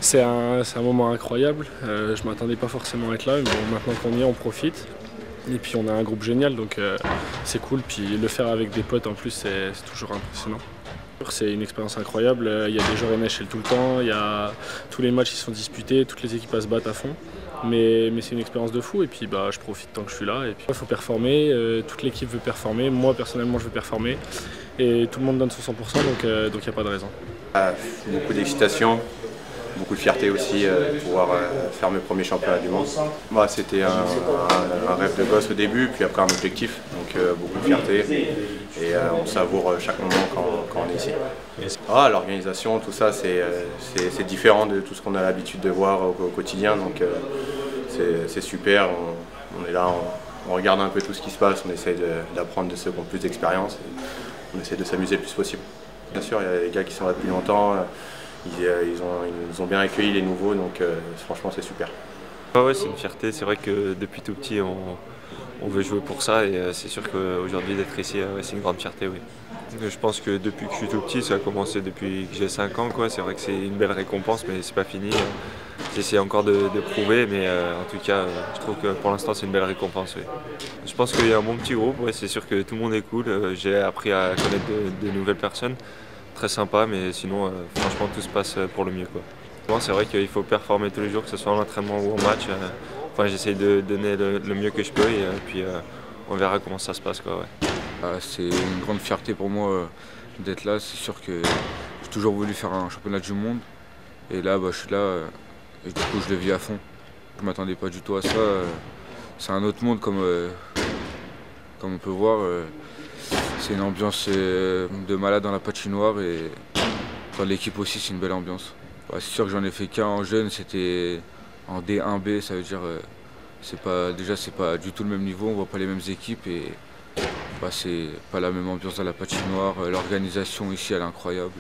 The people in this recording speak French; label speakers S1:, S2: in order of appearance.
S1: C'est un moment incroyable. Je ne m'attendais pas forcément à être là, mais bon, maintenant qu'on y est, on profite. Et puis on a un groupe génial, donc c'est cool. Puis le faire avec des potes en plus, c'est toujours impressionnant. C'est une expérience incroyable. Il y a des joueurs NHL tout le temps. Tous les matchs ils sont disputés, toutes les équipes se battent à fond. Mais c'est une expérience de fou et puis je profite tant que je suis là. Et puis il faut performer, toute l'équipe veut performer, moi personnellement je veux performer et tout le monde donne son 100% donc il n'y a pas de raison.
S2: Beaucoup d'excitation, beaucoup de fierté aussi de pouvoir faire mes premiers championnats du monde. C'était un rêve de gosse au début, puis après un objectif, donc beaucoup de fierté et on savoure chaque moment quand on est ici. L'organisation, tout ça, c'est différent de tout ce qu'on a l'habitude de voir au quotidien, donc c'est super. On est là, on regarde un peu tout ce qui se passe, on essaie d'apprendre de ceux qui ont plus d'expérience et on essaie de s'amuser le plus possible. Bien sûr, il y a des gars qui sont là depuis longtemps, ils nous ont bien accueillis les nouveaux, donc franchement c'est super.
S3: Ouais, c'est une fierté, c'est vrai que depuis tout petit on veut jouer pour ça et c'est sûr qu'aujourd'hui d'être ici c'est une grande fierté, oui. Je pense que depuis que je suis tout petit, ça a commencé depuis que j'ai 5 ans, quoi. C'est vrai que c'est une belle récompense mais c'est pas fini. J'essaie encore de prouver mais en tout cas je trouve que pour l'instant c'est une belle récompense, oui. Je pense qu'il y a un bon petit groupe, ouais, c'est sûr que tout le monde est cool, j'ai appris à connaître de nouvelles personnes, très sympa mais sinon franchement tout se passe pour le mieux, quoi. C'est vrai qu'il faut performer tous les jours, que ce soit en entraînement ou en match. J'essaie de donner le mieux que je peux et puis on verra comment ça se passe, quoi, ouais.
S4: C'est une grande fierté pour moi d'être là. C'est sûr que j'ai toujours voulu faire un championnat du monde. Et là, je suis là et du coup, je le vis à fond. Je ne m'attendais pas du tout à ça. C'est un autre monde comme on peut voir. C'est une ambiance de malade dans la patinoire et dans l'équipe aussi, c'est une belle ambiance. C'est sûr que j'en ai fait qu'un en jeune, c'était en D1B, ça veut dire c'est pas du tout le même niveau, on voit pas les mêmes équipes et c'est pas la même ambiance dans la patinoire. L'organisation ici elle est incroyable.